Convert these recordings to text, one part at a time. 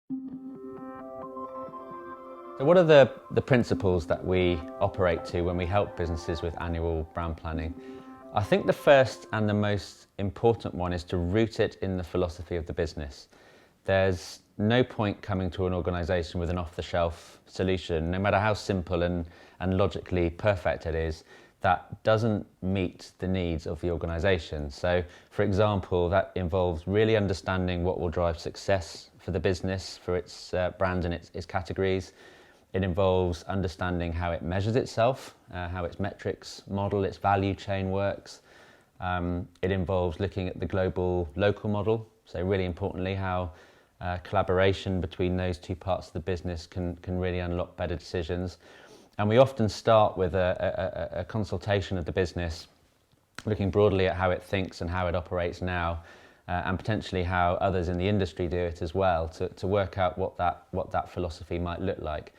So what are the principles that we operate to when we help businesses with annual brand planning? I think the first and the most important one is to root it in the philosophy of the business. There's no point coming to an organisation with an off-the-shelf solution, no matter how simple and logically perfect it is, that doesn't meet the needs of the organisation. So, for example, that involves really understanding what will drive success for the business, for its brand and its categories. It involves understanding how it measures itself, how its metrics model, its value chain works. It involves looking at the global-local model, so really importantly how collaboration between those two parts of the business can really unlock better decisions. And we often start with a consultation of the business, looking broadly at how it thinks and how it operates now, and potentially how others in the industry do it as well, to work out what that philosophy might look like.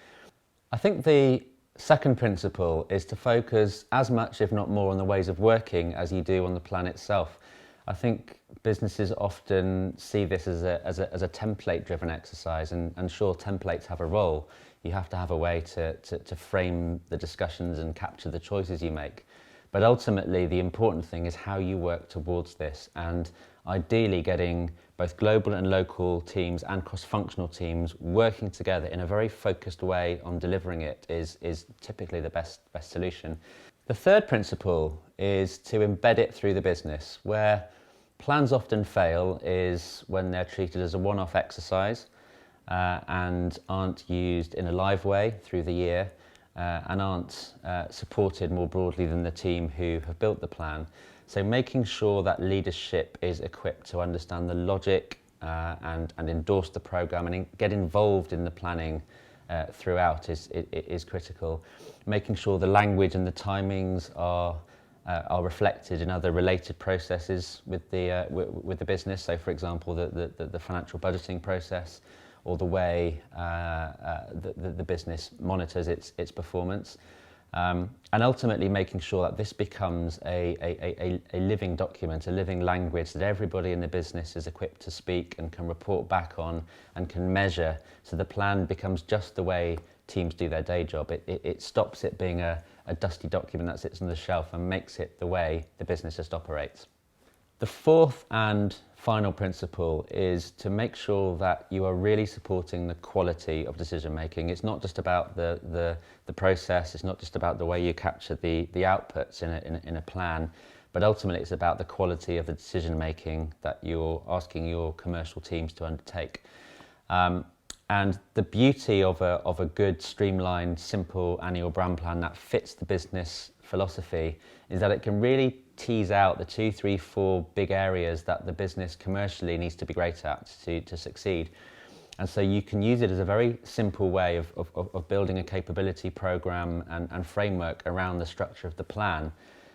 I think the second principle is to focus as much, if not more, on the ways of working as you do on the plan itself. I think businesses often see this as a template-driven exercise, and sure, templates have a role. You have to have a way to frame the discussions and capture the choices you make. But ultimately, the important thing is how you work towards this, and ideally getting both global and local teams and cross-functional teams working together in a very focused way on delivering it is typically the best solution. The third principle is to embed it through the business. Where plans often fail is when they're treated as a one-off exercise and aren't used in a live way through the year and aren't supported more broadly than the team who have built the plan. So making sure that leadership is equipped to understand the logic and endorse the programme and get involved in the planning throughout is critical. Making sure the language and the timings are reflected in other related processes with the business. So, for example, the financial budgeting process, or the way the business monitors its performance, and ultimately making sure that this becomes a living document, a living language that everybody in the business is equipped to speak and can report back on and can measure, so the plan becomes just the way teams do their day job. It stops it being a dusty document that sits on the shelf and makes it the way the business just operates. The fourth and final principle is to make sure that you are really supporting the quality of decision making. It's not just about the process, it's not just about the way you capture the outputs in a plan, but ultimately it's about the quality of the decision making that you're asking your commercial teams to undertake. And the beauty of a good, streamlined, simple annual brand plan that fits the business philosophy is that it can really tease out the 2, 3, 4 big areas that the business commercially needs to be great at to succeed. And so you can use it as a very simple way of building a capability program and framework around the structure of the plan,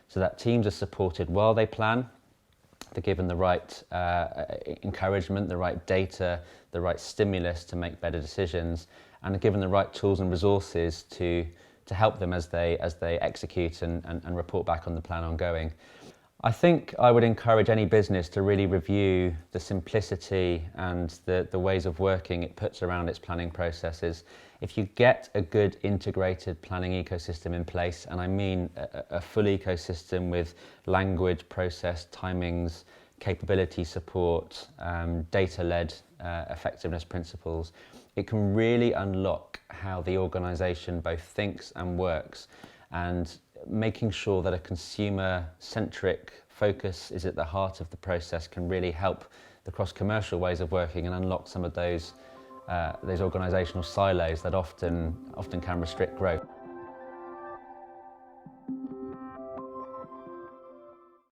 so that teams are supported while they plan. They're given the right encouragement, the right data, the right stimulus to make better decisions, and are given the right tools and resources to help them as they execute and report back on the plan ongoing. I think I would encourage any business to really review the simplicity and the ways of working it puts around its planning processes. If you get a good integrated planning ecosystem in place, and I mean a full ecosystem with language, process, timings, capability support, data-led effectiveness principles, it can really unlock how the organisation both thinks and works, and making sure that a consumer-centric focus is at the heart of the process can really help the cross-commercial ways of working and unlock some of those organisational silos that often can restrict growth.